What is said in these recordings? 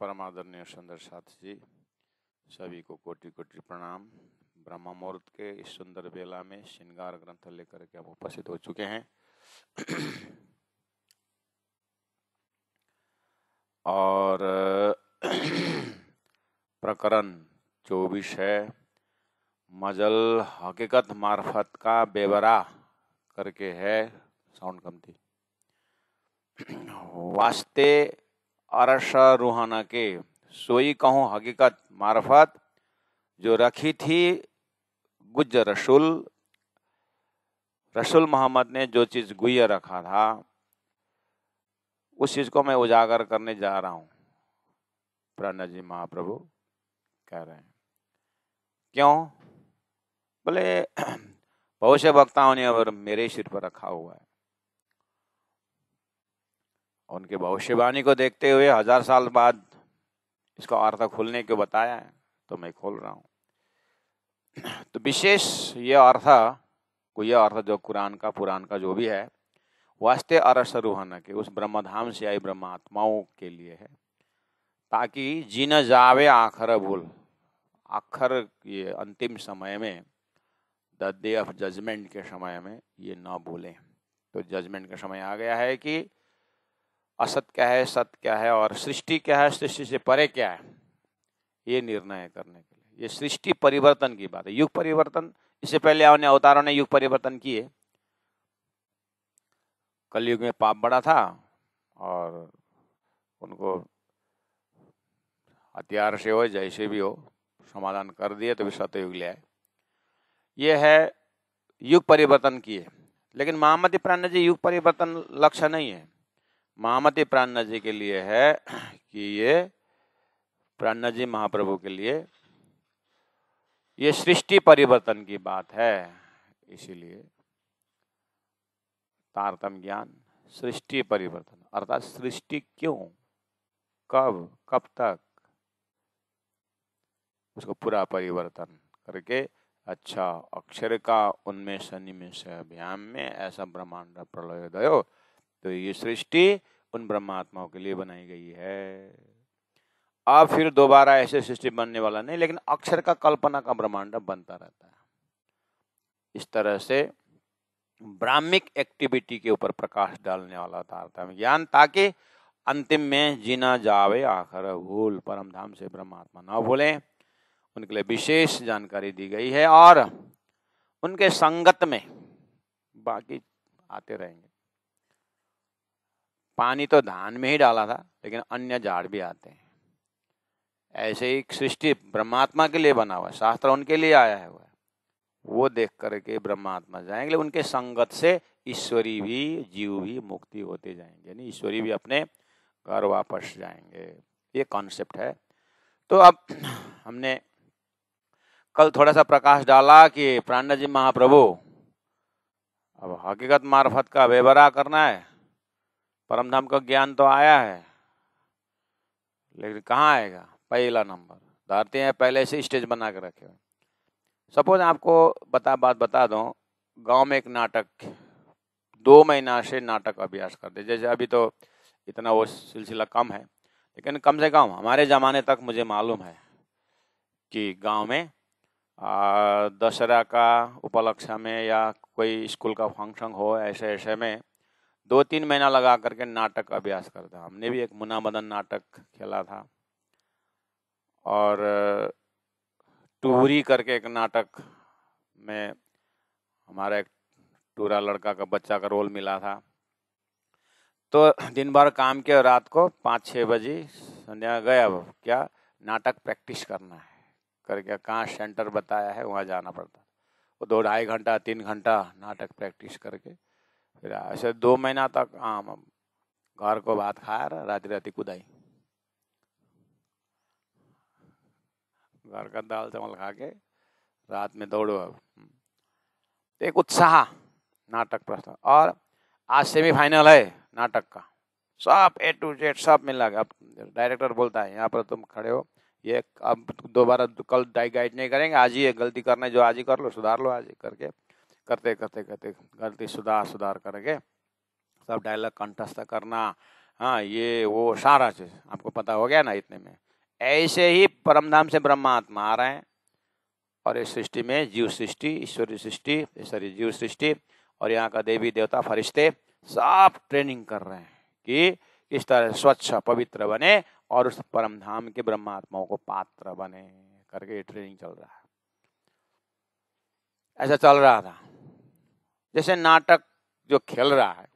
परमादरणीय सुंदर साथी जी, सभी को कोटि कोटि प्रणाम। ब्रह्म मुहूर्त के इस सुंदर बेला में श्रृंगार ग्रंथ लेकर के हम उपस्थित हो चुके हैं और प्रकरण 24 है। मजल हकीकत मार्फत का बेवरा करके है। साउंड कम थी। वास्ते अरश रूहाना के सोई कहूँ हकीकत मार्फत जो रखी थी गुज रसूल मोहम्मद ने जो चीज गुह्य रखा था उस चीज को मैं उजागर करने जा रहा हूं। प्राणा जी महाप्रभु कह रहे हैं। क्यों? बोले बहुत से वक्ताओं ने और मेरे सिर पर रखा हुआ है। उनके भविष्यवाणी को देखते हुए 1000 साल बाद इसका अर्थ खोलने को बताया है, तो मैं खोल रहा हूं। तो विशेष यह अर्थ जो कुरान का पुराण का जो भी है, वास्ते अरस रूहाना के उस ब्रह्मधाम से आई ब्रह्म आत्माओं के लिए है, ताकि जी न जावे आखर भूल। आखर ये अंतिम समय में, द डे ऑफ जजमेंट के समय में ये न भूलें। तो जजमेंट का समय आ गया है कि असत क्या है, सत्य क्या है और सृष्टि क्या है, सृष्टि से परे क्या है, ये निर्णय करने के लिए। ये सृष्टि परिवर्तन की बात है, युग परिवर्तन। इससे पहले अन्य अवतारों ने युग परिवर्तन किए। कलयुग में पाप बड़ा था और उनको हथियार से हो जैसे भी हो समाधान कर दिए, तो भी सतयुग ले आए। ये है युग परिवर्तन किए। लेकिन महामती प्राण जी युग परिवर्तन लक्ष्य नहीं है। महामती प्राण जी के लिए है कि ये प्राण जी महाप्रभु के लिए ये सृष्टि परिवर्तन की बात है। इसीलिए तारतम्य ज्ञान सृष्टि परिवर्तन, अर्थात सृष्टि क्यों, कब तक, उसको पूरा परिवर्तन करके अच्छा अक्षर का उन्मेष निमेष अभियान में ऐसा ब्रह्मांड प्रलय दयो। तो ये सृष्टि उन ब्रह्मात्माओं के लिए बनाई गई है। अब फिर दोबारा ऐसे सृष्टि बनने वाला नहीं, लेकिन अक्षर का कल्पना का ब्रह्मांड बनता रहता है। इस तरह से ब्राह्मिक एक्टिविटी के ऊपर प्रकाश डालने वाला तारतम्य ज्ञान, ताकि अंतिम में जीना जावे आखर भूल, परम धाम से ब्रह्मात्मा न भूलें। उनके लिए विशेष जानकारी दी गई है और उनके संगत में बाकी आते रहेंगे। पानी तो धान में ही डाला था, लेकिन अन्य झाड़ भी आते हैं। ऐसे ही सृष्टि ब्रह्मात्मा के लिए बना हुआ है, शास्त्र उनके लिए आया है। वो देख करके ब्रह्मात्मा जाएंगे, उनके संगत से ईश्वरी भी, जीव भी मुक्ति होते जाएंगे, यानी ईश्वरी भी अपने घर वापस जाएंगे। ये कॉन्सेप्ट है। तो अब हमने कल थोड़ा सा प्रकाश डाला कि प्राण जी महाप्रभु अब हकीकत मार्फत का बेवरा करना है। परमधाम का ज्ञान तो आया है, लेकिन कहाँ आएगा? पहला नंबर धरते हैं, पहले से स्टेज बना के रखे हुए। सपोज आपको बात बता दूं, गांव में एक नाटक 2 महीना से नाटक अभ्यास करते। जैसे अभी तो इतना वो सिलसिला कम है, लेकिन कम से कम हमारे ज़माने तक मुझे मालूम है कि गांव में दशहरा का उपलक्ष्य में या कोई स्कूल का फंक्शन हो, ऐसे में 2-3 महीना लगा करके नाटक अभ्यास करता। हमने भी एक मुन्ना मदन नाटक खेला था, और टूरी करके एक नाटक में हमारा एक टूरा लड़का का बच्चा का रोल मिला था। तो दिन भर काम किया, रात को 5-6 बजे संध्या गया, क्या नाटक प्रैक्टिस करना है करके कहाँ सेंटर बताया है वहाँ जाना पड़ता। वो 2-2.5 घंटा 3 घंटा नाटक प्रैक्टिस करके फिर ऐसे 2 महीना तक घर को भात खाया, रात कुदाई, घर का दाल चावल खा के रात में दौड़ो। अब एक उत्साह नाटक प्रश्न। और आज सेमीफाइनल है नाटक का, सब A to Z सब मिला गया। अब डायरेक्टर बोलता है यहाँ पर तुम खड़े हो, ये अब दोबारा कल गाइड नहीं करेंगे, आज ही ये गलती करना है जो आज ही कर लो, सुधार लो आज ही करके। करते गलती सुधार करके सब डायलॉग कंठस्थ करना, हाँ, ये वो सारा चीज आपको पता हो गया ना इतने में। ऐसे ही परमधाम से ब्रह्मात्मा आ रहे हैं और इस सृष्टि में जीव सृष्टि, ईश्वरीय सृष्टि, सॉरी जीव सृष्टि और यहाँ का देवी देवता फरिश्ते सब ट्रेनिंग कर रहे हैं कि किस तरह स्वच्छ पवित्र बने और उस परमधाम के ब्रह्मात्माओं को पात्र बने करके ये ट्रेनिंग चल रहा है। ऐसा चल रहा था जैसे नाटक जो खेल रहा है,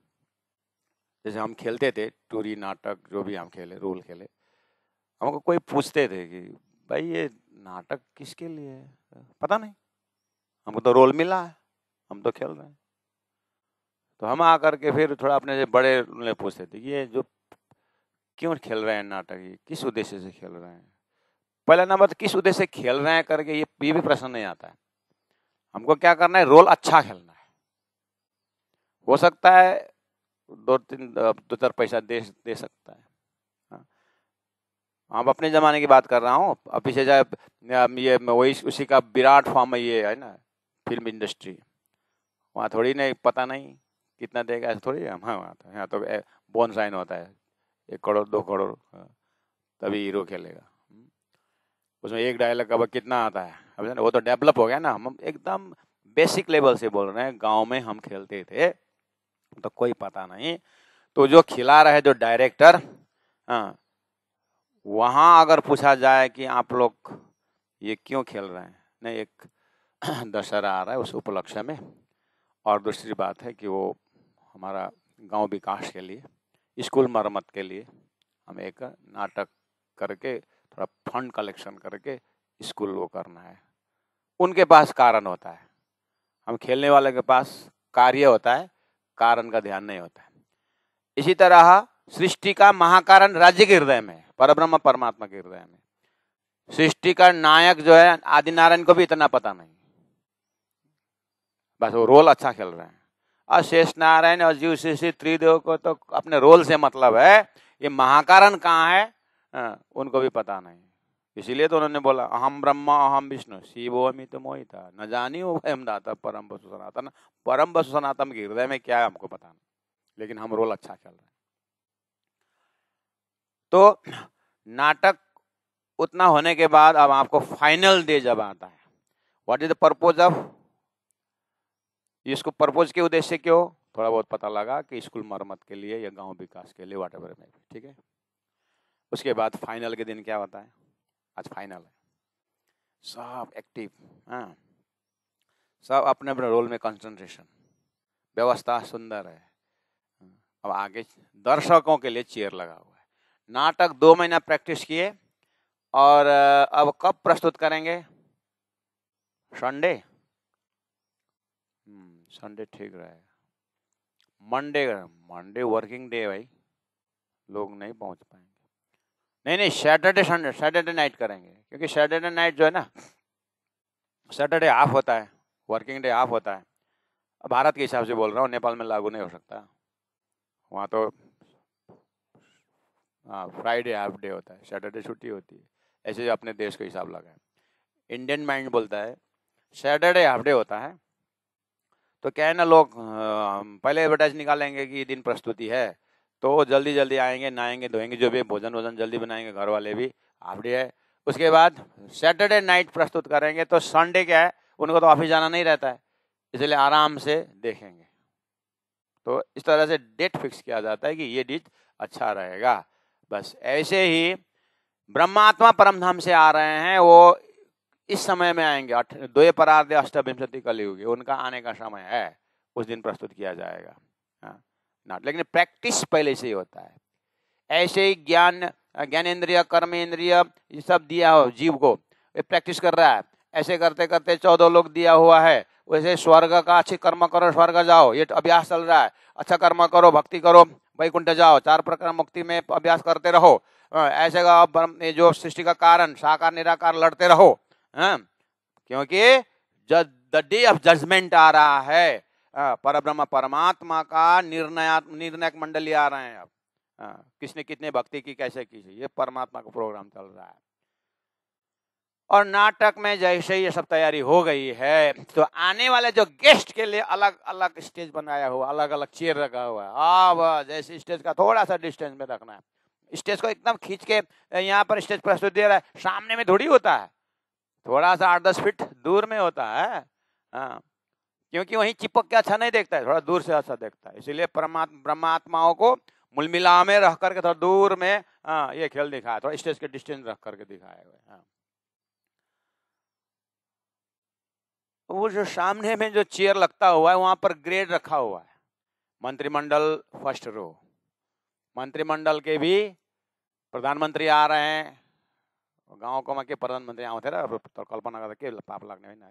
जैसे हम खेलते थे टूरी नाटक, जो भी हम खेले, रोल खेले, हमको कोई पूछते थे कि भाई ये नाटक किसके लिए है, पता नहीं, हमको तो रोल मिला है, हम तो खेल रहे हैं। तो हम आकर के फिर थोड़ा अपने से बड़े ने पूछते थे कि ये जो क्यों खेल रहे हैं नाटक, ये किस उद्देश्य से खेल रहे हैं। पहला नंबर तो किस उद्देश्य से खेल रहे हैं करके ये भी प्रश्न नहीं आता है। हमको क्या करना है, रोल अच्छा खेलना है। हो सकता है दो चार पैसा दे सकता है। हम अपने जमाने की बात कर रहा हूँ, अब पीछे जाए ये वही उसी का विराट फॉर्म ये है ना, फिल्म इंडस्ट्री। वहाँ थोड़ी नहीं, पता नहीं कितना देगा, ऐसा थोड़ी हम। हाँ, यहाँ तो बोन साइन होता है 1 करोड़ 2 करोड़, तभी हीरो खेलेगा। उसमें एक डायलॉग अब कितना आता है, अब वो तो डेवलप हो गया ना। हम एकदम बेसिक लेवल से बोल रहे हैं, गांव में हम खेलते थे तो कोई पता नहीं। तो जो खिला रहे जो डायरेक्टर, हाँ, वहाँ अगर पूछा जाए कि आप लोग ये क्यों खेल रहे हैं, नहीं एक दशहरा आ रहा है उस उपलक्ष्य में, और दूसरी बात है कि वो हमारा गांव विकास के लिए, स्कूल मरम्मत के लिए हम एक नाटक करके थोड़ा फंड कलेक्शन करके स्कूल वो करना है। उनके पास कारण होता है, हम खेलने वाले के पास कार्य होता है, कारण का ध्यान नहीं होता है। इसी तरह सृष्टि का महाकारण राज्य के हृदय में, परब्रह्म परमात्मा के हृदय में। सृष्टि का नायक जो है आदिनारायण को भी इतना पता नहीं, बस वो रोल अच्छा खेल रहे हैं। और शेष नारायण और जीव श्री त्रिदेव को तो अपने रोल से मतलब है, ये महाकारण कहाँ है उनको भी पता नहीं। इसीलिए तो उन्होंने बोला अहम ब्रह्मा अहम विष्णु शिवोमित मोहिता न जानी हो भयम दाता परम वसु सनातन। परम वसु सनातन के हृदय में क्या है हमको पता नहीं, लेकिन हम रोल अच्छा खेल रहे हैं। तो नाटक उतना होने के बाद अब आपको फाइनल डे जब आता है, what is the purpose of, इसको पर्पज के उद्देश्य क्यों, थोड़ा बहुत पता लगा कि स्कूल मरम्मत के लिए या गांव विकास के लिए, व्हाटएवर में, ठीक है। उसके बाद फाइनल के दिन क्या होता है, आज फाइनल है, सब एक्टिव, हाँ, सब अपने अपने रोल में कंसंट्रेशन, व्यवस्था सुंदर है। अब आगे दर्शकों के लिए चेयर लगा हुआ है। नाटक 2 महीना प्रैक्टिस किए और अब कब प्रस्तुत करेंगे, संडे, संडे ठीक रहेगा। मंडे वर्किंग डे भाई, लोग नहीं पहुंच पाएंगे। नहीं सैटरडे संडे, सैटरडे नाइट करेंगे, क्योंकि सैटरडे नाइट जो है ना, सैटरडे ऑफ होता है, वर्किंग डे ऑफ होता है। भारत के हिसाब से बोल रहा हूँ, नेपाल में लागू नहीं हो सकता, वहाँ तो हाँ फ्राइडे हाफ डे होता है, सैटरडे छुट्टी होती है। ऐसे अपने देश का हिसाब लगा है। इंडियन माइंड बोलता है सैटरडे हाफ डे होता है, तो क्या है ना, लोग पहले एडवर्टाइज निकालेंगे कि दिन प्रस्तुति है, तो जल्दी जल्दी आएंगे, नहाएंगे धोएंगे, जो भी भोजन जल्दी बनाएंगे, घर वाले भी, हाफ डे है। उसके बाद सैटरडे नाइट प्रस्तुत करेंगे, तो संडे क्या है, उनको तो ऑफिस जाना नहीं रहता है, इसलिए आराम से देखेंगे। तो इस तरह से डेट फिक्स किया जाता है कि ये डेट अच्छा रहेगा। बस ऐसे ही ब्रह्मात्मा परमधाम से आ रहे हैं, वो इस समय में आएंगे, 2 परार्ध अष्टविंशति कलियुगी, उनका आने का समय है, उस दिन प्रस्तुत किया जाएगा। हाँ, लेकिन प्रैक्टिस पहले से ही होता है। ऐसे ही ज्ञानेंद्रिय कर्मेंद्रिय ये सब दिया हो जीव को, ये प्रैक्टिस कर रहा है, ऐसे करते करते 14 लोग दिया हुआ है। वैसे स्वर्ग का अच्छे कर्म करो स्वर्ग जाओ, ये अभ्यास चल रहा है, अच्छा कर्म करो भक्ति करो वैकुंठ जाओ, 4 प्रकार मुक्ति में अभ्यास करते रहो। ऐसे का जो सृष्टि का कारण साकार निराकार लड़ते रहो, क्योंकि द डे ऑफ जजमेंट आ रहा है, परब्रह्म परमात्मा का निर्णायक मंडली आ रहे हैं। अब किसने कितने भक्ति की, कैसे की, ये परमात्मा का प्रोग्राम चल रहा है। और नाटक में जैसे ही ये सब तैयारी हो गई है तो आने वाले जो गेस्ट के लिए अलग अलग स्टेज बनाया हुआ, अलग अलग चेयर रखा हुआ है। अब जैसे स्टेज का थोड़ा सा डिस्टेंस में रखना है, स्टेज को एकदम खींच के यहाँ पर स्टेज प्रस्तुत दे रहा है, सामने में थोड़ी होता है, थोड़ा सा 8-10 फीट दूर में होता है। हाँ, क्योंकि वहीं चिपक के अच्छा नहीं देखता है, थोड़ा दूर से अच्छा देखता है। इसीलिए ब्रह्मात्माओं को मुलमिला में रख करके थोड़ा दूर में ये खेल दिखाया, थोड़ा स्टेज के डिस्टेंस रख करके दिखाया हुआ है। वो जो सामने में जो चेयर लगता हुआ है वहां पर ग्रेड रखा हुआ है, मंत्रिमंडल फर्स्ट रो, मंत्रिमंडल के भी प्रधानमंत्री आ रहे हैं, गाँव को के प्रधानमंत्री आते रहे तो कल्पना करता के पाप लगने में ना।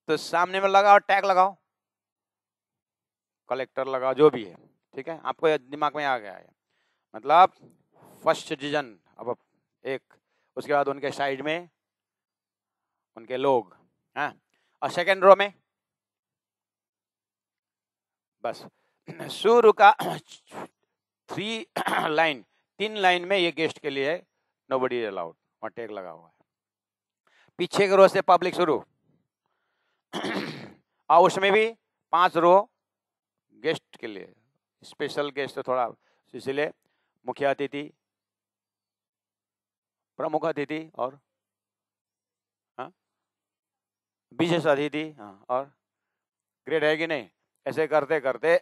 तो सामने में लगाओ, टैग लगाओ, कलेक्टर लगाओ, जो भी है, ठीक है, आपको दिमाग में आ गया है। मतलब फर्स्ट सिटीजन, अब एक, उसके बाद उनके साइड में उनके लोग, हाँ, और सेकंड रो में बस शुरू का 3 लाइन, 3 लाइन में ये गेस्ट के लिए नोबडी इज अलाउड, और टैग लगा हुआ है। पीछे के रो से पब्लिक शुरू और उसमें भी 5 रो गेस्ट के लिए, स्पेशल गेस्ट थोड़ा, इसलिए मुख्य अतिथि, प्रमुख अतिथि और विशेष अतिथि, और ग्रेड है कि नहीं। ऐसे करते करते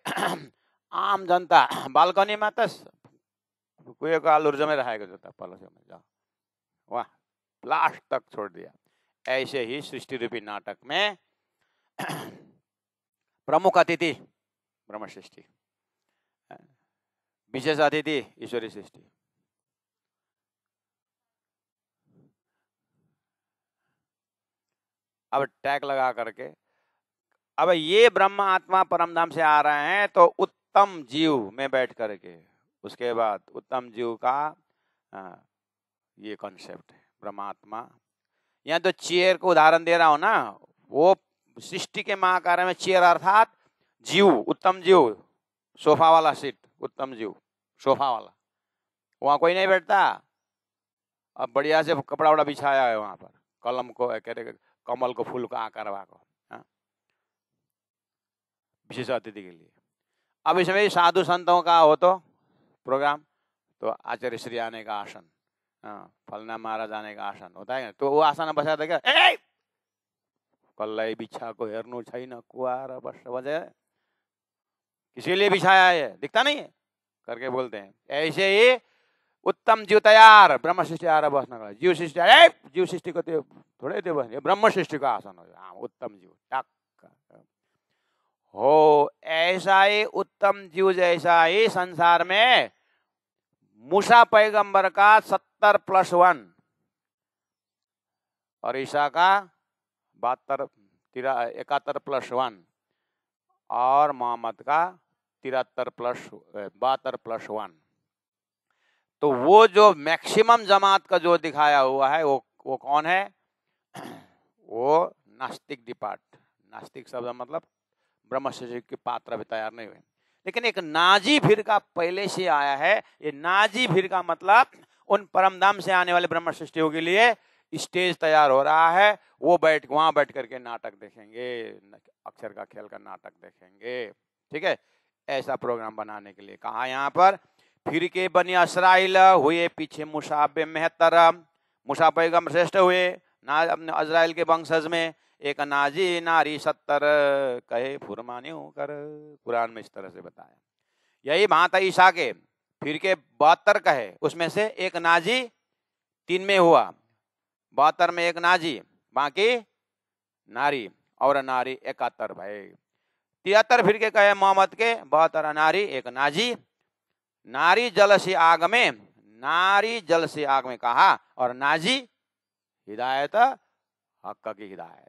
आम जनता बालकनी में कोई को आलूर्ज में रहेगा जाता पलस में जाओ, वाह, लास्ट तक छोड़ दिया। ऐसे ही सृष्टि रूपी नाटक में प्रमुख अतिथि ब्रह्म सृष्टि, विशेष अतिथि ईश्वरी सृष्टि। अब टैग लगा करके, अब ये ब्रह्म आत्मा परमधाम से आ रहे हैं तो उत्तम जीव में बैठ करके, उसके बाद उत्तम जीव का ये कॉन्सेप्ट है ब्रह्मात्मा। यहाँ तो चेयर को उदाहरण दे रहा हूं ना, वो सृष्टि के महाकार्य में चेयर अर्थात जीव, उत्तम जीव, सोफा वाला सीट, उत्तम जीव सोफा वाला, वहां कोई नहीं बैठता। अब बढ़िया से कपड़ा वड़ा बिछाया है वहां पर, कलम को कमल को, फूल को आकार को, विशेष अतिथि के लिए। अब इसमें साधु संतों का हो तो प्रोग्राम, तो आचार्य श्री आने का आसन, फलना महाराज आने का आसन होता है, तो वो आसन बसा देगा, कल्लाई बिछा को हेर्नु छैन कुआर बस बजे, किसी लिए बिछाया है दिखता नहीं है करके बोलते हैं। ऐसे ही उत्तम जीव तैयार, ब्रह्म सृष्टि आएर बस्न का, जीव सृष्टि, जीव सृष्टि को थोड़े त्यो बस्ने, ब्रह्म सृष्टि का आसन हो, उत्तम जीव टक हो। ऐसा ही उत्तम जीव जैसा ही संसार में मूसा पैगंबर का 70+1 और ईसा का 71+1 और मोहम्मद का 72+1। तो वो जो मैक्सिमम जमात का जो दिखाया हुआ है वो कौन है? वो नास्तिक डिपार्ट, नास्तिक शब्द मतलब ब्रह्म सृष्टि के पात्र भी तैयार नहीं हुए, लेकिन एक नाजी फिरका पहले से आया है। ये नाजी फिरका मतलब उन परमधाम से आने वाले ब्रह्म सृष्टियों के लिए स्टेज तैयार हो रहा है। वो वहां बैठ करके नाटक देखेंगे, अक्षर का खेल का नाटक देखेंगे, ठीक है। ऐसा प्रोग्राम बनाने के लिए कहा। यहाँ पर फिरके बनी असराइल हुए पीछे मुसाबे मेहतर, मूसा पैगंबर श्रेष्ठ हुए ना अपने अजराइल के वंशज में, एक नाजी नारी 70 कहे फुरमान्यू कर, कुरान में इस तरह से बताया। यही भांत ईसा के फिरके 72 कहे, उसमें से एक नाजी 3 में हुआ, 72 में एक नाजी, बाकी नारी, और नारी 71 भाई। 73 फिरके कहे मोहम्मद के, 72 नारी, एक नाजी। नारी जल से आग में, नारी जल से आग में कहा, और नाजी हिदायत हक की हिदायत।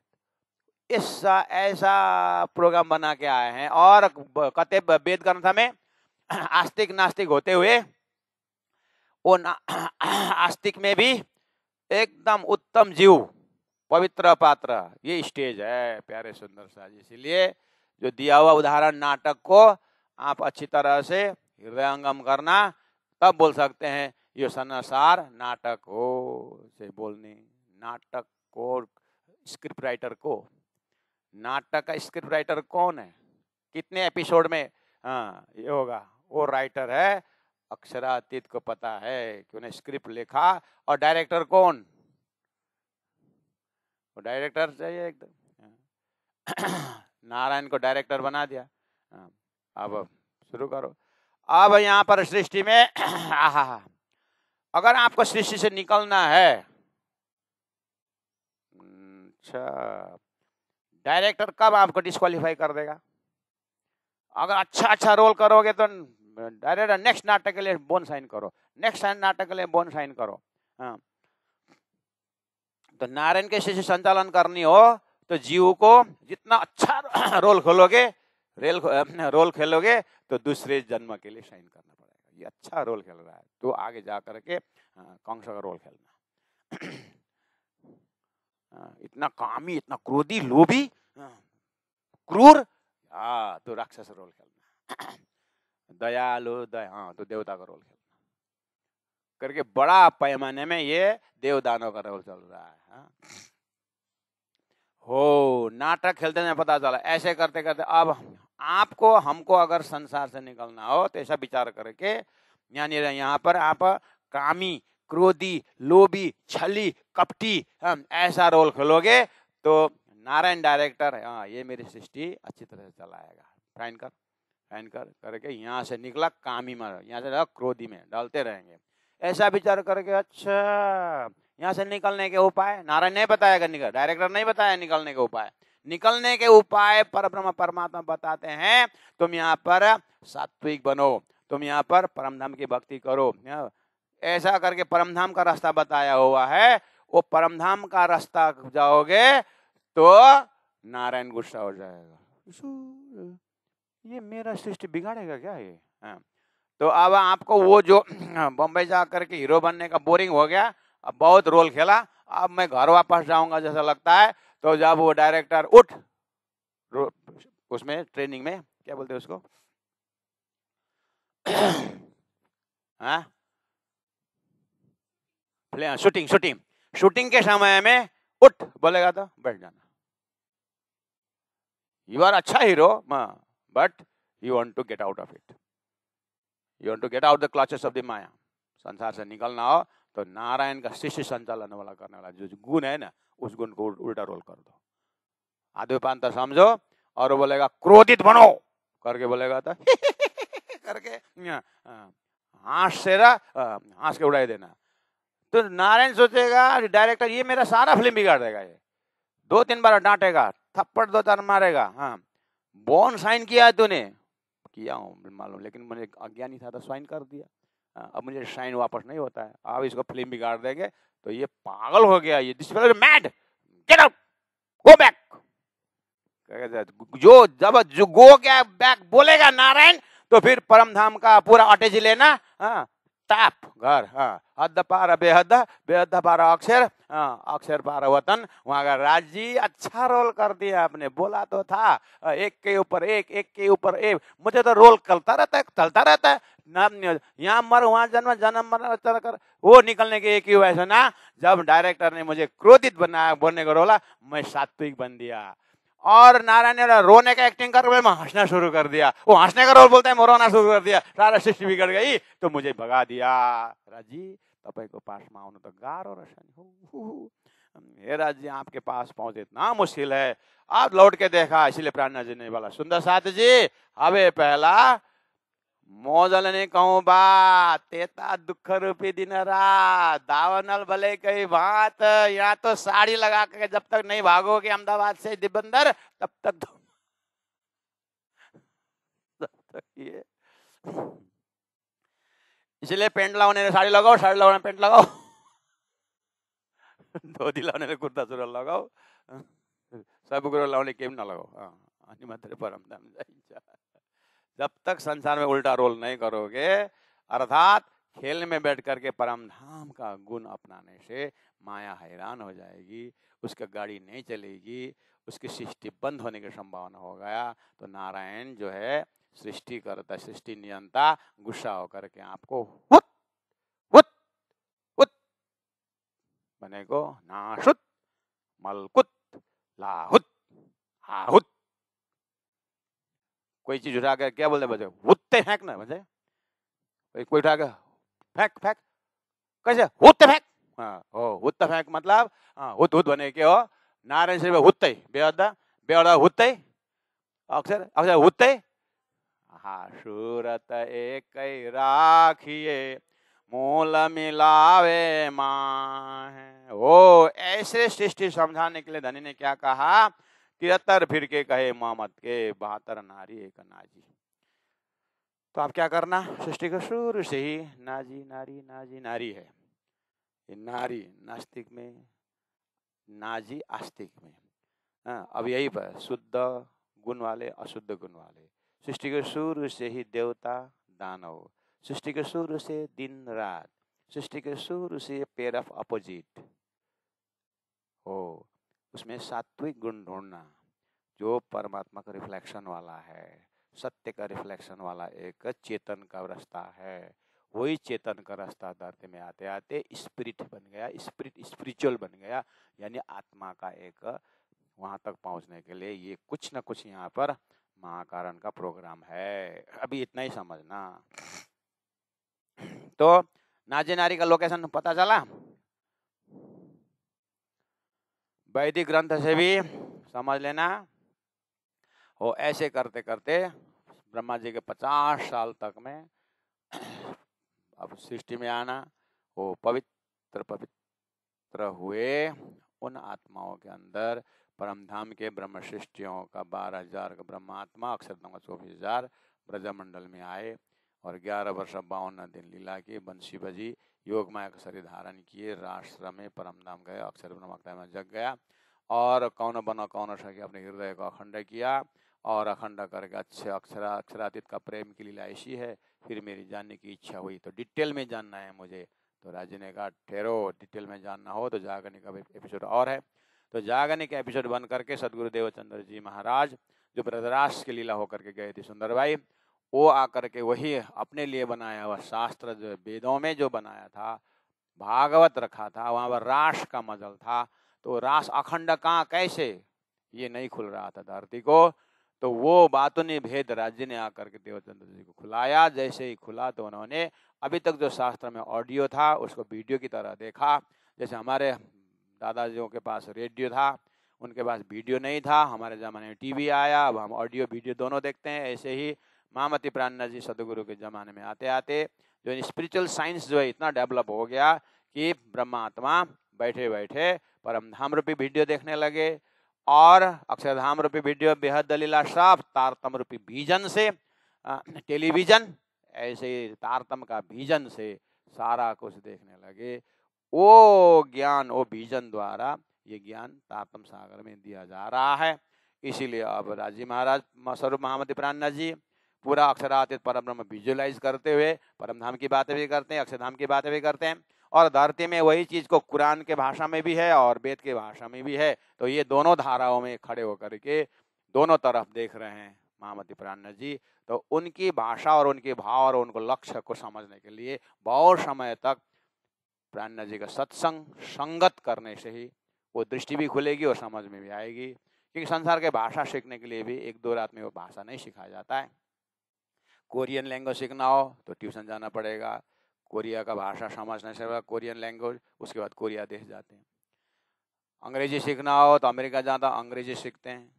ऐसा प्रोग्राम बना के आए हैं। और कहते वेद ग्रंथ में आस्तिक नास्तिक होते हुए वो आस्तिक में भी एकदम उत्तम जीव, पवित्र पात्र, ये स्टेज है प्यारे सुंदर सा। इसीलिए जो दिया हुआ उदाहरण नाटक को आप अच्छी तरह से हृदयंगम करना, तब बोल सकते हैं यो संसार नाटक हो से बोलने, नाटक को स्क्रिप्ट राइटर को, नाटक का स्क्रिप्ट राइटर कौन है, कितने एपिसोड में ये होगा, वो राइटर है। अक्षरातीत को पता है कि उन्हें स्क्रिप्ट लिखा, और डायरेक्टर कौन, वो डायरेक्टर चाहिए एकदम। नारायण को डायरेक्टर बना दिया। अब शुरू करो। अब यहाँ पर सृष्टि में अगर आपको सृष्टि से निकलना है, अच्छा, डायरेक्टर कब आपको डिस्क्वालीफाई कर देगा? अगर अच्छा रोल करोगे तो डायरेक्टर नेक्स्ट नाटक के लिए बोन साइन करो, नेक्स्ट नाटक के लिए बोन साइन करो। हाँ, तो नारायण के सृष्टि संचालन करनी हो तो जीव को जितना अच्छा रोल खेलोगे तो दूसरे जन्म के लिए साइन करना पड़ेगा। ये अच्छा रोल खेल रहा है तो आगे जा करके कंस का रोल खेलना। इतना कामी, इतना क्रोधी, लोभी, क्रूर, तो राक्षस रोल खेलना। दयालु, तो देवता का रोल खेलना करके बड़ा पैमाने में ये देवदानों का रोल चल रहा है। हो, नाटक खेलते में पता चला। ऐसे करते करते अब आपको हमको अगर संसार से निकलना हो तो ऐसा विचार करके, यानी यहाँ पर आप कामी, क्रोधी, लोभी, छली, कपटी ऐसा रोल खेलोगे तो नारायण डायरेक्टर ये मेरी सृष्टि अच्छी तरह से चलाएगा। फाइन कर करके यहाँ से निकला कामी में, यहाँ से क्रोधी में डालते रहेंगे। ऐसा विचार करके अच्छा यहाँ से निकलने के उपाय नारायण नहीं बताएगा, डायरेक्टर नहीं बताया निकलने के उपाय। निकलने के उपाय परब्रह्म परमात्मा बताते हैं। तुम यहाँ पर सात्विक बनो, तुम यहाँ पर परमधाम की भक्ति करो। ऐसा करके परमधाम का रास्ता बताया हुआ है। वो परमधाम का रास्ता जाओगे तो नारायण गुस्सा हो जाएगा, ये मेरा सृष्टि बिगाड़ेगा क्या ये। तो अब आपको वो जो बम्बई जा करके हीरो बनने का बोरिंग हो गया, अब बहुत रोल खेला, अब मैं घर वापस जाऊंगा जैसा लगता है। तो जब वो डायरेक्टर उठ, उसमें ट्रेनिंग में क्या बोलते हैं उसको, शूटिंग के समय में उठ बोलेगा तो बैठ जाना। यू आर अच्छा hero but you want to get out of it, you want to get out the clutches of the माया। संसार से निकलना हो तो नारायण का शिष्य संचालन वाला करने वाला जो गुण है ना, उस गुण को उल्टा रोल कर दो। आद्वैपांत समझो, और वो बोलेगा क्रोधित बनो करके बोलेगा तो करके हंस के उड़ाई देना। तो नारायण सोचेगा डायरेक्टर ये मेरा सारा फिल्म बिगाड़ देगा, ये 2-3 बार डांटेगा, थप्पड़ 2-4 मारेगा। बोन साइन किया है तूने, किया हूँ मालूम, लेकिन मुझे अज्ञानी था तो साइन कर दिया, अब मुझे साइन वापस नहीं होता है, अब इसको फिल्म बिगाड़ देंगे तो ये पागल हो गया, ये this fellow mad, get out, go back. जो गो क्या बैक बोलेगा नारायण तो फिर परमधाम का पूरा अटैच लेना, टाप घर, हद पार बेहद, बेहद पार अक्षर, अक्षर पार वतन, वहां का राजी। अच्छा रोल कर दिया आपने, बोला तो था एक के ऊपर एक, एक के ऊपर एक, मुझे तो रोल चलता रहता है, यहाँ मर वहां जन्म, जन्म मर कर वो निकलने के एक ही वैसा ना। जब डायरेक्टर ने मुझे क्रोधित बनाया, बोलने को रोला, मैं सात्विक बन दिया, और नारायण ने रोने का एक्टिंग कर, मैं हंसना शुरू कर दिया। वो हंसने का रोल बोलता है, मैं रोना शुरू कर दिया, सारा सृष्टि बिगड़ गई, तो मुझे भगा दिया। राजी तपाईँको पासमा आउनु त गाह्रो रहेछ नि, हे राजी आपके पास पहुंचे इतना मुश्किल है, आप लौट के देखा। इसलिए प्राणनाथ जी ने बोला, सुंदर साथ जी हवे पहला मोजलने कहूँ बात, तेता दुख रूपी दिन रात, दावनल भले कई बात। यहाँ तो साड़ी लगा के जब तक नहीं भागोगे अहमदाबाद से दिबंदर, तब तक ये इसलिए पेंट लगाने साड़ी लगाओ, साड़ी लगाने पेंट लगाओ, धोती लगाने कुर्ता सुरुवाल लगाओ, सब कुरो लगाने केम न लगाओ, अनि मात्रै परमधाम जाइन्छ। जब तक संसार में उल्टा रोल नहीं करोगे, अर्थात खेल में बैठ करके परमधाम का गुण अपनाने से माया हैरान हो जाएगी, उसका गाड़ी नहीं चलेगी, उसकी सृष्टि बंद होने की संभावना हो गया। तो नारायण जो है सृष्टि करता, सृष्टि नियंता, गुस्सा होकर के आपको हुत बनेको नाशुत मलकुत लाहुत हाहुत। कोई चीज उठा कर क्या बोलते बच्चे, हुत्ते फेंक ना बच्चे, कोई उठा कर फेंक फेंक कैसे हुत्ते फेंक। हाँ ओ हुत्ते फेंक मतलब हाँ हुत हुत बने के हो नारायण श्री हुत्ते बेअदा बेअदा हुत्ते अक्षर अक्षर हुत्ते। हाँ सूरत एक राखिए मूल मिलावे माँ। ओ ऐसे सृष्टि समझाने के लिए धनी ने क्या कहा, 73 फिर के कहे मोहम्मद के 72 नारी एक नाजी। तो आप क्या करना, सृष्टि को शुरू से ही नाजी नारी नाजी नारी है। ये नारी नास्तिक में, नाजी आस्तिक में। हाँ, अब यही पर शुद्ध गुण वाले अशुद्ध गुण वाले, सृष्टि के शुरू से ही देवता दानव, सृष्टि के शुरू से दिन रात, सृष्टि के शुरू से पेयर ऑफ अपोजिट हो, उसमें सात्विक गुण ढूंढना जो परमात्मा का रिफ्लेक्शन वाला है, सत्य का रिफ्लेक्शन वाला एक चेतन का रास्ता है। वही चेतन का रास्ता धरती में आते आते स्पिरिट बन गया, स्पिरिट स्पिरिचुअल बन गया, यानी आत्मा का एक वहां तक पहुंचने के लिए ये कुछ न कुछ यहाँ पर महाकारण का प्रोग्राम है। अभी इतना ही समझना। तो नाजी नारी का लोकेशन पता चला, वैदिक ग्रंथ से भी समझ लेना। वो ऐसे करते करते ब्रह्मा जी के 50 साल तक में अब सृष्टि में आना, वो पवित्र पवित्र हुए। उन आत्माओं के अंदर परमधाम के ब्रह्म सृष्टियों का 12,000 का ब्रह्मात्मा अक्षरधाम का 24,000 ब्रजमंडल में आए और 11 वर्ष 52 दिन लीला की, बंसी बजी, योग माया का शरीर धारण किए, राष्ट्र में परमधाम गए, अक्षर ब्रह्म में जग गया और कौन बनो कौन सके अपने हृदय को अखंड किया और अखंड करके अच्छे अक्षरातीत का प्रेम की लीला ऐसी है। फिर मेरी जानने की इच्छा हुई, तो डिटेल में जानना है मुझे। तो राजी ने कहा ठहरो, डिटेल में जानना हो तो जागने का एपिसोड और है। तो जागने का एपिसोड बन करके सदगुरु देवचंद्र जी महाराज जो ब्रजराज की लीला होकर के गए थे सुंदरबाई, वो आकर के वही अपने लिए बनाया हुआ शास्त्र जो वेदों में जो बनाया था, भागवत रखा था, वहां पर रास का मजल था। तो रास अखंड कहाँ कैसे, ये नहीं खुल रहा था धरती को। तो वो बातों ने भेद राज्य ने आकर के देवचंद्र जी को खुलाया। जैसे ही खुला तो उन्होंने अभी तक जो शास्त्र में ऑडियो था उसको वीडियो की तरह देखा। जैसे हमारे दादाजियों के पास रेडियो था, उनके पास वीडियो नहीं था, हमारे ज़माने में टीवी आया, अब हम ऑडियो वीडियो दोनों देखते हैं। ऐसे ही महामती प्राणनाथ जी सदगुरु के ज़माने में आते आते जो स्पिरिचुअल साइंस जो है इतना डेवलप हो गया कि ब्रह्मात्मा बैठे बैठे परमधाम रूपी वीडियो देखने लगे और अक्षरधाम रूपी वीडियो बेहद दलीला साफ तारतम रूपी विजन से टेलीविजन, ऐसे तारतम का विजन से सारा कुछ देखने लगे। वो ज्ञान वो विजन द्वारा ये ज्ञान तारतम सागर में दिया जा रहा है। इसीलिए अब राजी महाराज स्वरूप महामती प्राणनाथ जी पूरा अक्षरातीत परब्रह्म विजुअलाइज करते हुए परमधाम की बातें भी करते हैं, अक्षरधाम की बातें भी करते हैं और धरती में वही चीज को कुरान के भाषा में भी है और वेद के भाषा में भी है। तो ये दोनों धाराओं में खड़े होकर के दोनों तरफ देख रहे हैं महामती प्राणनाथ जी। तो उनकी भाषा और उनके भाव और उनको लक्ष्य को समझने के लिए बहुत समय तक प्राणनाथ जी का सत्संग संगत करने से ही वो दृष्टि भी खुलेगी और समझ में भी आएगी। क्योंकि संसार के भाषा सीखने के लिए भी 1-2 रात में वो भाषा नहीं सिखाया जाता है। कोरियन लैंग्वेज सीखना हो तो ट्यूशन जाना पड़ेगा, कोरिया का भाषा समझने से कोरियन लैंग्वेज, उसके बाद कोरिया देश जाते हैं। अंग्रेजी सीखना हो तो अमेरिका जाता अंग्रेजी सीखते हैं।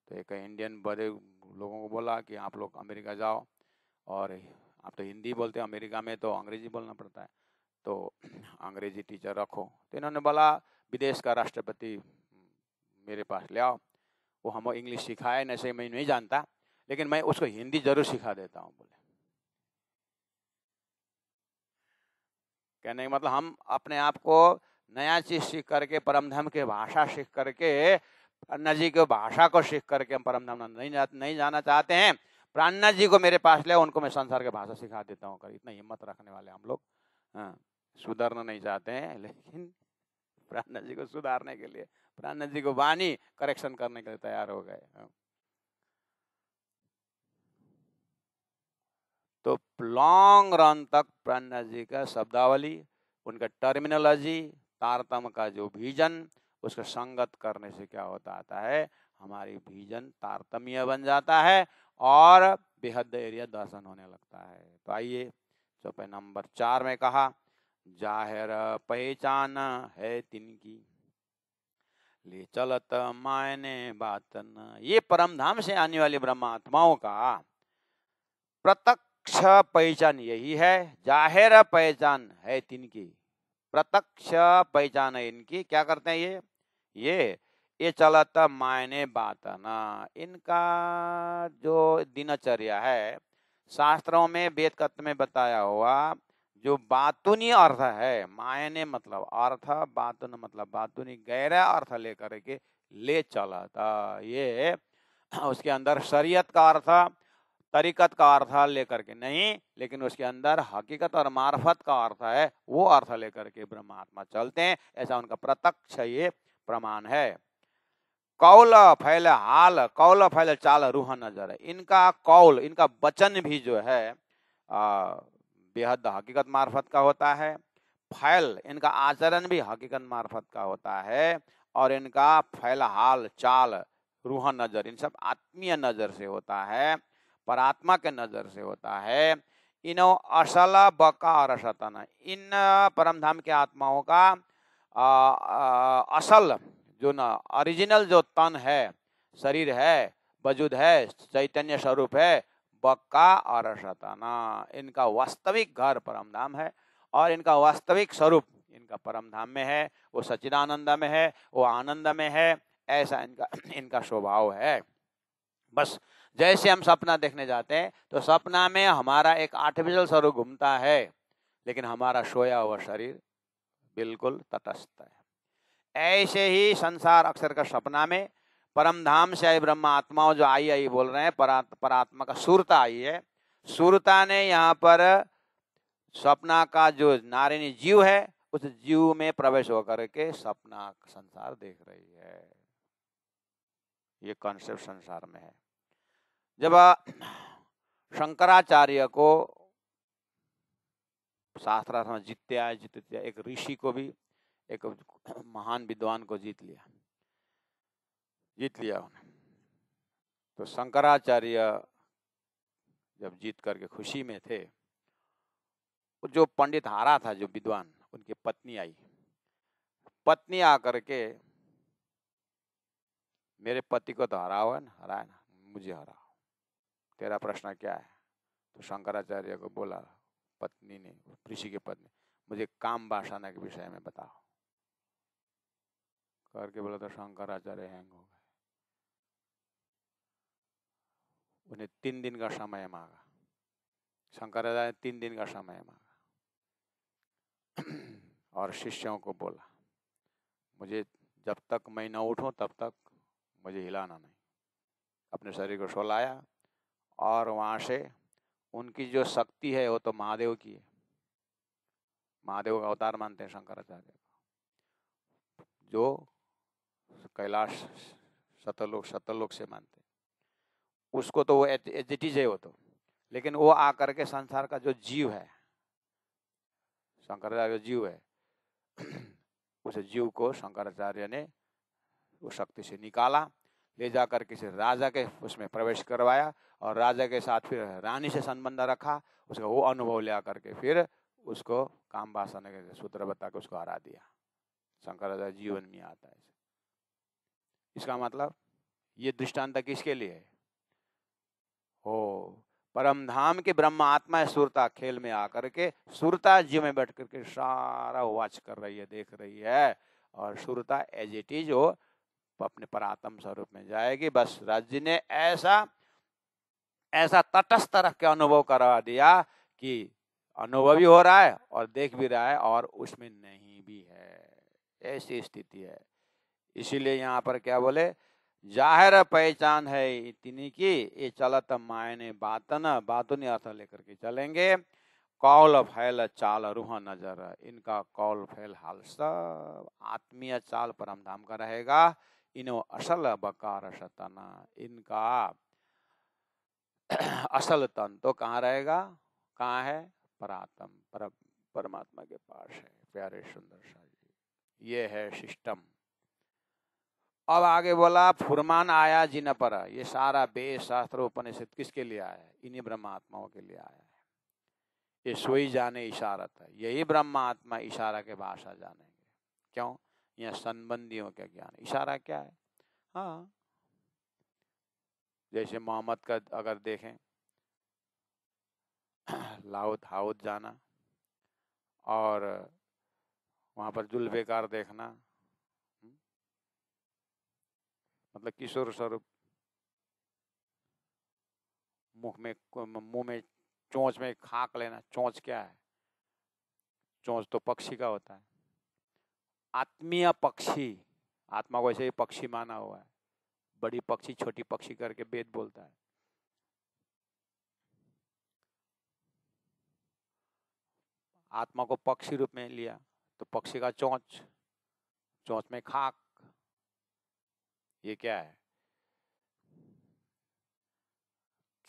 तो एक इंडियन बड़े लोगों को बोला कि आप लोग अमेरिका जाओ और आप तो हिंदी बोलते हैं, अमेरिका में तो अंग्रेजी बोलना पड़ता है, तो अंग्रेजी टीचर रखो। तो इन्होंने बोला विदेश का राष्ट्रपति मेरे पास ले आओ, वो हमें इंग्लिश सिखाए न से मैं नहीं जानता, लेकिन मैं उसको हिंदी जरूर सिखा देता हूँ। बोले कहने का मतलब हम अपने आप को नया चीज सीख करके परमधाम के भाषा सीख करके प्राणनाथ जी के भाषा को सीख करके हम परमधाम नहीं जाना चाहते हैं। प्राणनाथ जी को मेरे पास ले, उनको मैं संसार के भाषा सिखा देता हूँ। इतना हिम्मत रखने वाले हम लोग। हाँ, सुधरना नहीं चाहते हैं लेकिन प्राणनाथ जी को सुधारने के लिए, प्राणनाथ जी को वाणी करेक्शन करने के लिए तैयार हो गए। तो लॉन्ग रन तक प्राणनाथ जी का शब्दावली, उनका टर्मिनोलॉजी, तारतम्य का जो विजन, उसका संगत करने से क्या होता आता है, हमारी विजन तारतम्य बन जाता है और बेहद एरिया दर्शन होने लगता है। तो आइए चौपाई नंबर 4 में कहा, जाहिर पहचान है तिनकी, ले चलत मायने बात न। ये परम धाम से आने वाली ब्रह्मात्माओं का प्रत्यक्ष पहचान यही है, जाहिर पहचान है तिनकी, प्रत्यक्ष पहचान है इनकी। क्या करते हैं ये चलत मायने बात ना, इनका जो दिनचर्या है, शास्त्रों में वेद कत्व में बताया हुआ जो बातुनी अर्थ है, मायने मतलब अर्थ, बातुन मतलब बातुनी गहरा अर्थ लेकर के ले चलता, ये उसके अंदर शरीयत का अर्थ, तरीकत का अर्थ लेकर के नहीं, लेकिन उसके अंदर हकीकत और मार्फत का अर्थ है, वो अर्थ लेकर के ब्रह्मात्मा चलते हैं। ऐसा उनका प्रत्यक्ष ये प्रमाण है। कौल फैल हाल, कौल फैल चाल रूह नजर है। इनका कौल, इनका वचन भी जो है बेहद हकीकत मार्फत का होता है। फैल, इनका आचरण भी हकीकत मार्फत का होता है। और इनका फैल हाल चाल रूह नजर, इन सब आत्मीय नजर से होता है, परात्मा के नजर से होता है। इनो असल बका और असतन, इन परमधाम के आत्माओं का असल जो ना ओरिजिनल जो तन है, शरीर है, वजूद है, चैतन्य स्वरूप है, बक्का और शताना, इनका वास्तविक घर परमधाम है और इनका वास्तविक स्वरूप इनका परमधाम में है, वो सच्चिदानंद में है, वो आनंद में है। ऐसा इनका स्वभाव है। बस जैसे हम सपना देखने जाते हैं तो सपना में हमारा एक आर्टिफिशियल स्वरूप घूमता है, लेकिन हमारा सोया हुआ शरीर बिल्कुल तटस्थ है। ऐसे ही संसार अक्षर का सपना में परमधाम से आई ब्रह्म आत्माओं जो आई बोल रहे हैं, परात्मा का सुरता आई है। सुरता ने यहाँ पर सपना का जो नारिनी जीव है, उस जीव में प्रवेश होकर के सपना संसार देख रही है। ये कॉन्सेप्ट संसार में है। जब शंकराचार्य को शास्त्रार्थ में जीतते एक ऋषि को भी, एक महान विद्वान को जीत लिया उन्हें। तो शंकराचार्य जब जीत करके खुशी में थे, जो पंडित हारा था, जो विद्वान, उनकी पत्नी आई। पत्नी आकर के, मेरे पति को तो हरा हुआ ना, हरा है ना, मुझे हरा, तेरा प्रश्न क्या है? तो शंकराचार्य को बोला पत्नी ने, ऋषि की पत्नी, मुझे काम वासना के विषय में बताओ। करके बोला तो शंकराचार्य हैंग हो गए। उन्हें 3 दिन का समय मांगा, शंकराचार्य 3 दिन का समय मांगा और शिष्यों को बोला, मुझे जब तक मैं न उठूं तब तक मुझे हिलाना नहीं। अपने शरीर को सोलाया और वहां से उनकी जो शक्ति है वो तो महादेव की है, महादेव का अवतार मानते हैं शंकराचार्य को, जो कैलाश सतलोक से मानते हैं उसको, तो वो एजिटीज है वो तो। लेकिन वो आकर के संसार का जो जीव है, शंकराचार्य जीव है, उस जीव को शंकराचार्य ने वो शक्ति से निकाला, ले जाकर किसी राजा के उसमें प्रवेश करवाया और राजा के साथ फिर रानी से संबंध रखा। उसका वो अनुभव ले आकर के फिर उसको काम वासना के सूत्र बता के उसको हरा दिया। शंकराचार्य जीवन में आता है। इसका मतलब ये दृष्टांत किसके लिए है? हो परमधाम के ब्रह्म आत्मा सुरता खेल में आकर के सुरता जीव में बैठ करके सारा वॉच कर रही है, देख रही है, और सुरता एज इट इज वो अपने परात्म स्वरूप में जाएगी। बस राज्य ने ऐसा तटस्थ रख के अनुभव करवा दिया कि अनुभव भी हो रहा है और देख भी रहा है और उसमें नहीं भी है, ऐसी स्थिति है। इसीलिए यहाँ पर क्या बोले, जाहिर पहचान है तिनी की, ये चलत मायने बातुनी अर्थ लेकर के चलेंगे। कौल फैल चाल रूह नजर, इनका कौल फैल हाल सब आत्मीय चाल परमधाम का रहेगा। इनो असल बकार शतना, इनका असल तन तो कहाँ रहेगा? कहाँ है? परमात्मा के पास है। प्यारे सुंदर सा जी, ये है सिस्टम। अब आगे बोला फुरमान आया जिन पर, ये सारा वेद शास्त्र उपनिषद किसके लिए आया है? इन्हीं ब्रह्मात्माओं के लिए आया है। ये सोई जाने इशारत है, यही ब्रह्मात्मा इशारा के भाषा जानेंगे। क्यों? यह संबंधियों का ज्ञान। इशारा क्या है? हाँ, जैसे मोहम्मद का अगर देखें, लाहौत हाउत जाना और वहां पर जुल्फिकार देखना, मतलब किशोर स्वरूप, मुंह में चोंच में खाक लेना। चोंच क्या है? चोंच तो पक्षी का होता है, आत्मीय पक्षी। आत्मा को ऐसे ही पक्षी माना हुआ है, बड़ी पक्षी छोटी पक्षी करके वेद बोलता है। आत्मा को पक्षी रूप में लिया तो पक्षी का चोंच, चोंच में खाक, ये क्या है?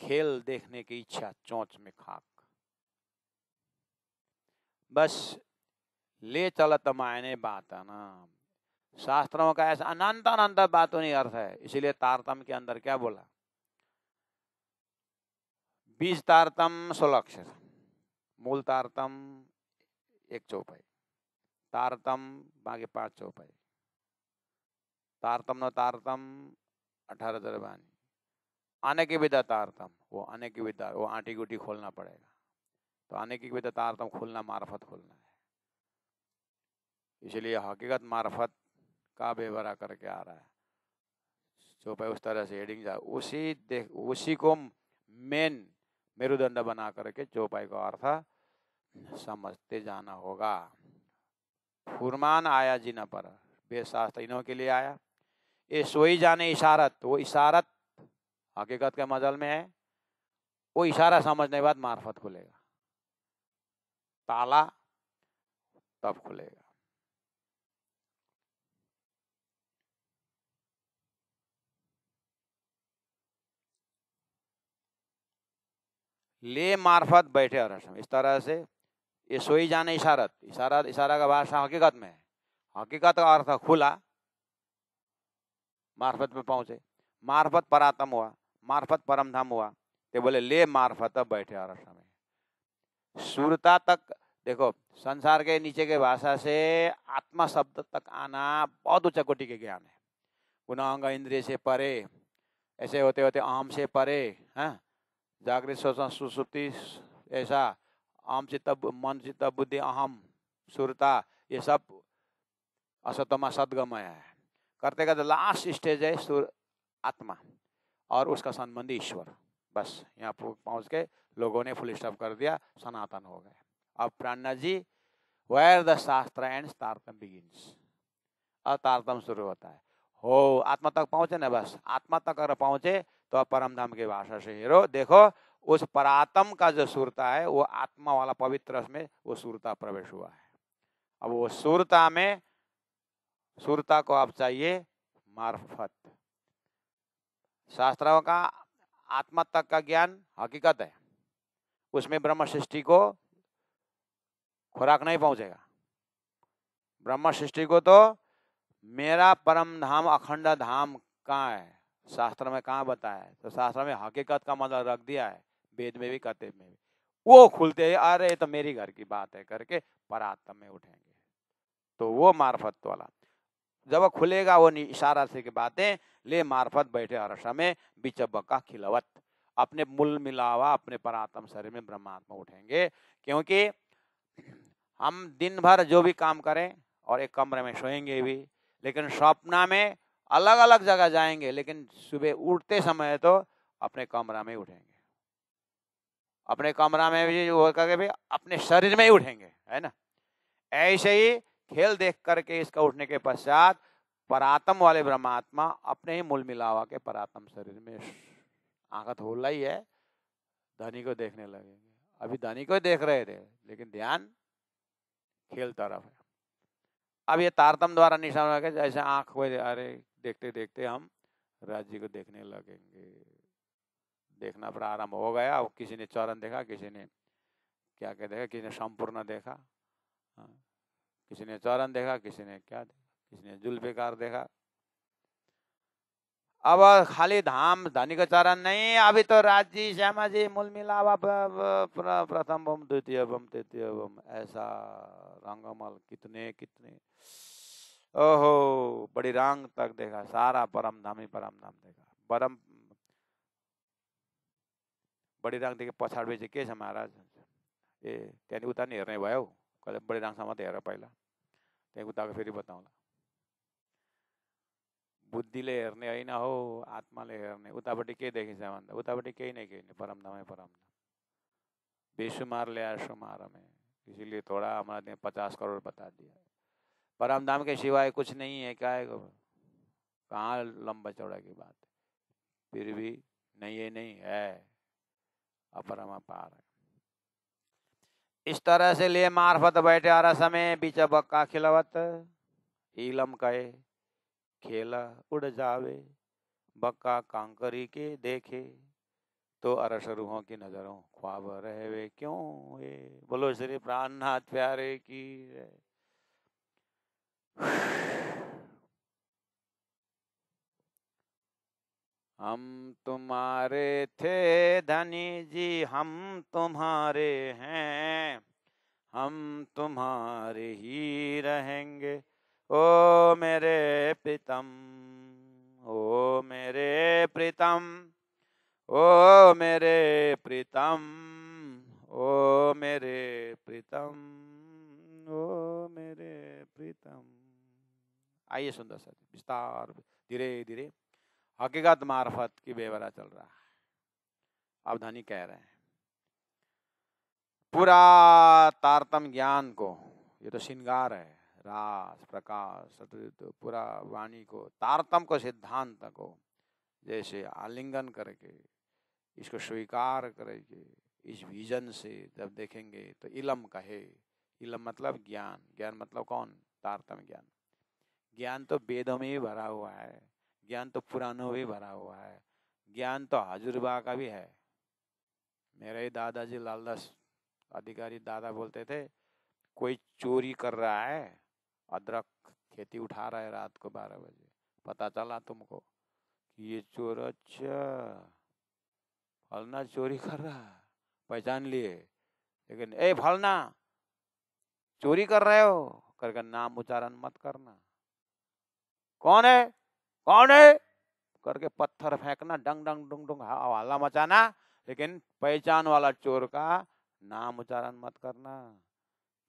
खेल देखने की इच्छा, चोंच में खाक। बस ले चलत मायने बात है ना। शास्त्रों का ऐसा अनंत अनंत बातों नहीं अर्थ है। इसीलिए तारतम के अंदर क्या बोला? 20 तारतम 16 अक्षर, मूल तारतम 1 चौपाई, तारतम बाकी 5 चौपाई, तारतम न तारतम 18 दरबानी, आने की विधा तारतम, वो आने की विधा, वो आंटी गुटी खोलना पड़ेगा। तो आने की विधा तारतम खोलना, मार्फत खोलना है। इसलिए हकीकत मार्फत का बेवरा करके आ रहा है। चौपाई उस तरह से हेडिंग जा, उसी को मेन मेरुदंड बना करके चौपाई का अर्थ समझते जाना होगा। फुरमान आया जिन पर, वेद शास्त्र इन्हों के लिए आया। ये सोई जाने इशारत, वो इशारत हकीकत के मजल में है। वो इशारा समझने के बाद मार्फत खुलेगा, ताला तब खुलेगा। ले मार्फत बैठे अरसम, इस तरह से ये सोई जाने इशारत, इशारा इशारा का भाषा हकीकत में है। हकीकत का अर्थ खुला, मार्फत में पहुंचे। मार्फत परातम हुआ, मार्फत परम धाम हुआ। तो बोले ले मार्फत बैठे अरसम में। सूरता तक देखो, संसार के नीचे के भाषा से आत्मा शब्द तक आना बहुत उच्च कोटि के ज्ञान है। गुणांग इंद्रिय से परे, ऐसे होते होते आम से परे, है जागृत स्वप्न सुसुप्ति, ऐसा आम चित्त मन चित्त बुद्धि अहम सुरता, ये सब असतमा सदगमय है। करते करते लास्ट स्टेज है आत्मा और उसका संबंधी ईश्वर। बस यहाँ पहुंच के लोगों ने फुल स्टॉप कर दिया, सनातन हो गए। अब प्राणनाथ जी, वेयर द शास्त्र एंड तारतम बिगिंस, अब तारतम शुरू होता है। हो आत्मा तक पहुंचे ना, बस आत्मा तक अगर पहुंचे तो अब परम धाम की भाषा से हीरो देखो, उस परात्म का जो सुरता है वो आत्मा वाला पवित्र में वो सुरता प्रवेश हुआ है। अब वो सुरता में, सुरता को आप चाहिए मार्फत। शास्त्रों का आत्मा तक का ज्ञान हकीकत है, उसमें ब्रह्म सृष्टि को खुराक नहीं पहुंचेगा। ब्रह्म सृष्टि को तो मेरा परम धाम अखंड धाम कहाँ है, शास्त्र में कहाँ बताया है? तो शास्त्र में हकीकत का मतलब रख दिया है, वेद में भी कते में भी। वो खुलते अरे तो मेरी घर की बात है करके परात्म में उठेंगे। तो वो मार्फत वाला जब खुलेगा, वो इशारा से की बातें ले मार्फत बैठे हर्ष में बिचब का खिलवत, अपने मूल मिलावा अपने परात्म शरीर में ब्रह्मात्मा उठेंगे। क्योंकि हम दिन भर जो भी काम करें और एक कमरे में सोएंगे भी, लेकिन स्वप्न में अलग अलग जगह जाएंगे, लेकिन सुबह उठते समय तो अपने कमरा में उठेंगे। अपने कमरा में भी वो करके भी अपने शरीर में ही उठेंगे, है ना। ऐसे ही खेल देख करके इसका उठने के पश्चात परात्म वाले ब्रह्मात्मा अपने ही मूल मिलावा के परात्म शरीर में आंख खोला ही है, धनी को देखने लगेंगे। अभी धनी को देख रहे थे, लेकिन ध्यान खेल तरफ है। अब ये तारतम द्वारा निशान लगे, जैसे आंख को अरे देखते देखते हम राज्य को देखने लगेंगे। देखना प्रारंभ हो गया। किसी ने चरण देखा, किसी ने क्या क्या देखा, किसी ने संपूर्ण देखा, किसी ने चरण देखा, किसी ने क्या देखा, किसी ने जुल्फिकार देखा। अब खाली धाम धनी का चरण नहीं, अभी तो राजी श्यामा जी मूल मिलावा प्रथम बम द्वितीय बम तृतीय बम, ऐसा रंगमल कितने कितने, ओहो बड़ी रंग तक देखा, सारा परम धाम देखा। परम बड़ी रंग देखे पछाडि चाहिँ के छ महाराज, ए त्यहाँदेखि उता नि हेर्ने भयो, कहिले बडी राङसम्म त हेर पहिला, त्यहाँ उताको फेरि बताउँला। बुद्धिले हेर्ने होइन हो, आत्माले हेर्ने। उतापट्टि के देखिन्छ भन्दा उतापट्टि केही नै केही नहीं, परमधामै परमधाम। बेसुमार ले आया शुमार में, इसीलिए थोड़ा हमारे 50 करोड़ बता दिया। परमधाम के सिवाय कुछ नहीं है, क्या है, कहाँ लंबा चौड़ा की बात है, फिर भी नहीं ये नहीं है, अपरम अपार है। इस तरह से लिए मार्फत बैठे आ समय बीच बक्का खिलवत, इलम कहे खेला उड़ जावे, बक्का कांकरी के देखे, तो अरस रूहों की नजरों ख्वाब रहे क्यों ये। बोलो श्री प्राणनाथ प्यारे की। हम तुम्हारे थे धनी जी, हम तुम्हारे हैं, हम तुम्हारे ही रहेंगे, ओ मेरे प्रीतम, ओ मेरे प्रीतम, ओ मेरे प्रीतम, ओ मेरे प्रीतम, ओ मेरे प्रीतम। आइए सुंदर सा विस्तार धीरे धीरे हकीकत मार्फत की बेवरा चल रहा है। अब धनी कह रहे हैं पूरा तारतम ज्ञान को, ये तो श्रृंगार है, रास प्रकाश पूरा वाणी को, तारतम को, सिद्धांत को जैसे आलिंगन करके इसको स्वीकार करके इस विजन से जब देखेंगे तो इलम कहे। इलम मतलब ज्ञान, ज्ञान मतलब कौन, तारतम ज्ञान। ज्ञान तो वेदों में भी भरा हुआ है, ज्ञान तो पुराणों में भी भरा हुआ है, ज्ञान तो हजूरबा का भी है। मेरे ही दादाजी लालदास अधिकारी दादा बोलते थे, कोई चोरी कर रहा है, अदरक खेती उठा रहा है रात को 12 बजे, पता चला तुमको कि ये चोर, अच्छा फलना चोरी कर रहा है, पहचान लिए, लेकिन ए फलना चोरी कर रहे हो करके नाम उच्चारण मत करना। कौन है, कौन है करके पत्थर फेंकना, डंग डंग डुंग डुंग हल्ला मचाना, लेकिन पहचान वाला चोर का नाम उच्चारण मत करना,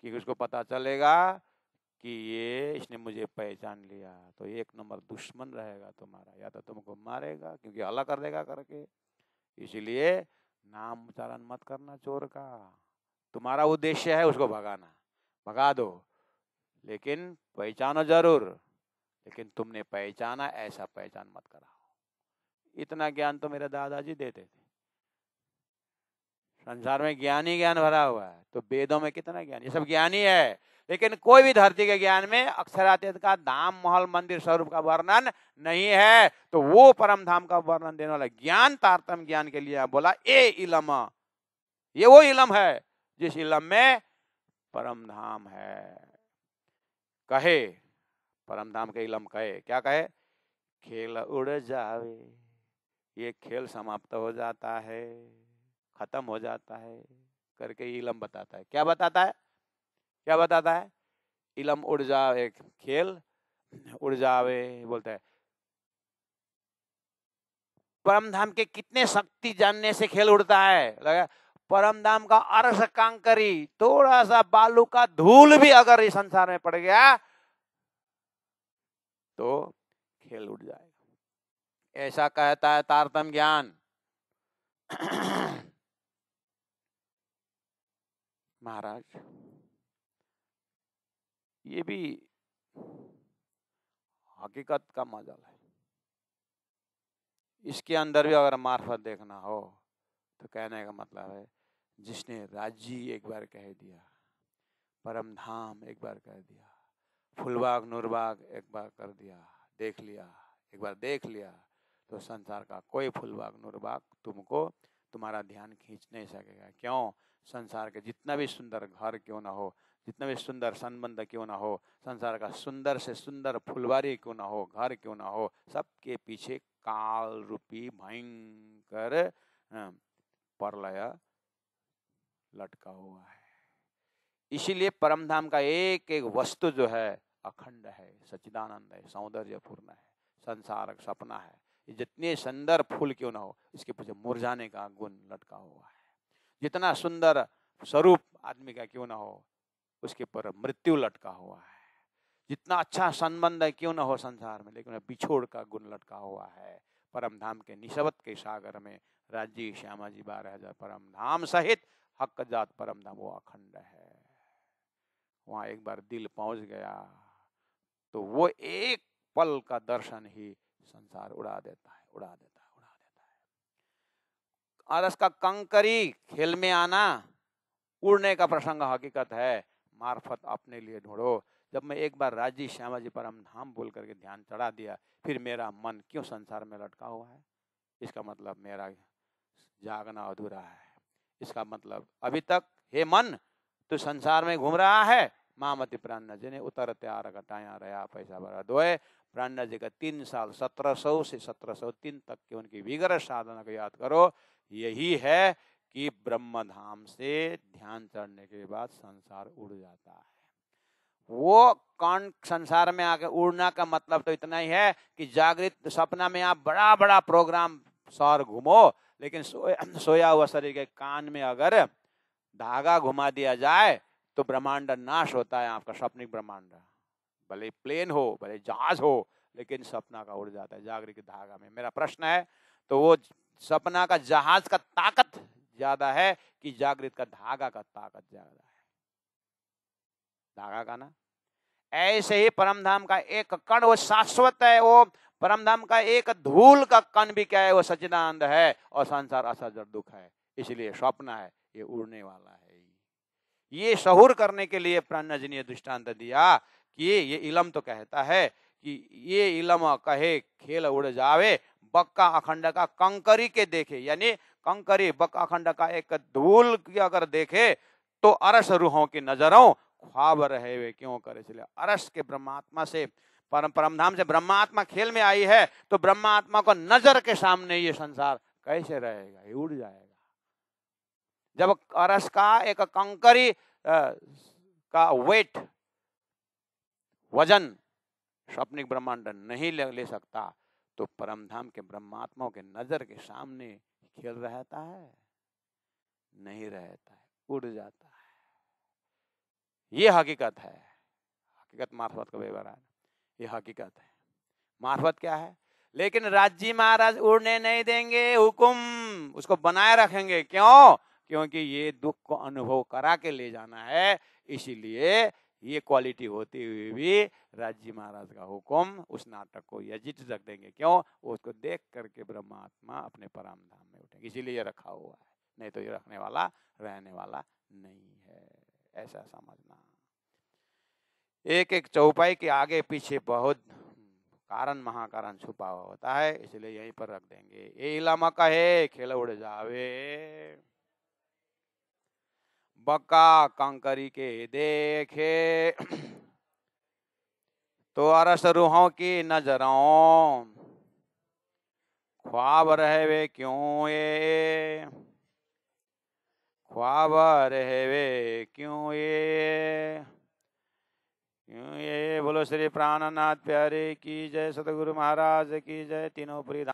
कि उसको पता चलेगा कि ये इसने मुझे पहचान लिया तो एक नंबर दुश्मन रहेगा तुम्हारा, या तो तुमको मारेगा क्योंकि हल्ला कर देगा करके। इसीलिए नाम उच्चारण मत करना चोर का। तुम्हारा उद्देश्य है उसको भगाना, भगा दो, लेकिन पहचानो जरूर, लेकिन तुमने पहचाना ऐसा पहचान मत कराओ। इतना ज्ञान तो मेरे दादाजी देते थे। संसार में ज्ञान ही ज्ञान भरा हुआ है, तो वेदों में कितना ज्ञान, ये सब ज्ञान ही है, लेकिन कोई भी धरती के ज्ञान में अक्षरातीत का धाम महल मंदिर स्वरूप का वर्णन नहीं है। तो वो परम धाम का वर्णन देने वाला ज्ञान तारतम ज्ञान के लिए बोला ए इलम, ये वो इलम है जिस इलम में परम धाम है। कहे परम धाम के इलम कहे, क्या कहे, खेल उड़ जावे, ये खेल समाप्त हो जाता है, खत्म हो जाता है करके इलम बताता है। क्या बताता है, क्या बताता है, इलम उड़ जावे, खेल उड़ जावे बोलता है। परम धाम के कितने शक्ति जानने से खेल उड़ता है, लगा परम धाम का अर्श कांकरी, थोड़ा सा बालू का धूल भी अगर इस संसार में पड़ गया तो खेल उड़ जाएगा, ऐसा कहता है तारतम ज्ञान। महाराज ये भी हकीकत का मजल है, इसके अंदर भी अगर मार्फत देखना हो तो कहने का मतलब है जिसने राज्य एक बार कह दिया, परम धाम एक बार कह दिया, फुलबाग नूरबाग एक बार कर दिया, देख लिया, एक बार देख लिया, तो संसार का कोई फुलबाग नूरबाग तुमको तुम्हारा ध्यान खींच नहीं सकेगा। क्यों? संसार के जितना भी सुंदर घर क्यों ना हो, जितना भी सुंदर संबंध क्यों ना हो, संसार का सुंदर से सुंदर फुलवारी क्यों ना हो, घर क्यों ना हो, सबके पीछे काल रूपी भयंकर प्रलय लटका हुआ है। इसीलिए परमधाम का एक एक वस्तु जो है अखंड है, सच्चिदानंद है, सौंदर्यपूर्ण है, संसार सपना है। ये जितने सुंदर फूल क्यों ना हो, इसके पीछे मुरझाने का गुण लटका हुआ है। जितना सुंदर स्वरूप आदमी का क्यों ना हो, उसके पर मृत्यु लटका हुआ है। जितना अच्छा संबंध है क्यों ना हो संसार में, लेकिन बिछोड़ का गुण लटका हुआ है। परमधाम के निस्बत के सागर में राज्य श्यामा जी 12,000 परमधाम सहित हक जात परमधाम वो अखंड है। वहां एक बार दिल पहुंच गया तो वो एक पल का दर्शन ही संसार उड़ा देता है, उड़ा देता है, उड़ा देता है। और इसका कंकरी खेल में आना, उड़ने का प्रसंग हकीकत है। मार्फत अपने लिए ढूंढो। जब मैं एक बार राजी श्यामा जी परमधाम बोल करके ध्यान चढ़ा दिया, फिर मेरा मन क्यों संसार में लटका हुआ है? इसका मतलब मेरा जागना अधूरा है। इसका मतलब अभी तक हे मन तो संसार में घूम रहा है। मामति प्राणा जी ने उतर त्यार घटाया रहा पैसा भरा दोए। प्राणा जी का 3 साल 1700 से 1703 तक के उनकी विग्रह साधना को याद करो। यही है कि ब्रह्म धाम से ध्यान चढ़ने के बाद संसार उड़ जाता है। वो कौन संसार में आके उड़ना का मतलब तो इतना ही है कि जागृत सपना में आप बड़ा बड़ा प्रोग्राम शहर घूमो, लेकिन सोया हुआ शरीर के कान में अगर धागा घुमा दिया जाए तो ब्रह्मांड नाश होता है। आपका सपनिक ब्रह्मांड भले प्लेन हो, भले जहाज हो, लेकिन सपना का उड़ जाता है जागृत के धागा में। मेरा प्रश्न है, तो वो सपना का जहाज का ताकत ज्यादा है कि जागृत का धागा का ताकत ज्यादा है? धागा का ना। ऐसे ही परमधाम का एक कण वो शाश्वत है। वो परमधाम का एक धूल का कण भी क्या है? वो सच्चिदानंद है। और संसार असजड़ दुख है, इसलिए स्वप्न है, ये उड़ने वाला है। ये शहूर करने के लिए प्राणा जी ने दृष्टांत दिया कि ये इलम तो कहता है कि ये इलम कहे खेल उड़ जावे, बक्का अखंड का कंकरी के देखे। यानी कंकरी बक्का अखंड का एक धूल की अगर देखे तो अरस रूहों की नजरों ख्वाब रहे वे क्यों करे। इसलिए अरस के ब्रह्मात्मा से परमधाम से ब्रह्मात्मा खेल में आई है, तो ब्रह्मात्मा को नजर के सामने ये संसार कैसे रहेगा? ये उड़ जाएगा। जब अरस का एक कंकरी का वेट वजन स्वप्निक ब्रह्मांड नहीं ले सकता, तो परमधाम के ब्रह्मात्माओं के नजर के सामने खेल रहता है? नहीं रहता है, उड़ जाता है। ये हकीकत है। हकीकत मार्फत का व्यवहार है, ये हकीकत है। मार्फत क्या है? लेकिन राज्य महाराज उड़ने नहीं देंगे, हुकुम उसको बनाए रखेंगे। क्यों? क्योंकि ये दुख को अनुभव करा के ले जाना है। इसीलिए ये क्वालिटी होती हुई भी राज्य महाराज का हुक्म उस नाटक को यजित रख देंगे। क्यों? उसको देख करके ब्रह्मात्मा अपने परमधाम में उठेंगे। इसीलिए ये रखा हुआ है, नहीं तो ये रखने वाला रहने वाला नहीं है। ऐसा समझना। एक एक चौपाई के आगे पीछे बहुत कारण महाकारण छुपा हुआ होता है, इसलिए यहीं पर रख देंगे। ए इलामा कहे खेल उड़ जावे, बक्का कंकरी के देखे, तो अरस रूहों की नजरों ख्वाब रहे वे क्यों ये, ख्वाब रहे वे क्यों ये, क्यों ये। बोलो श्री प्राणनाथ प्यारे की जय, सतगुरु महाराज की जय, तीनों प्रिय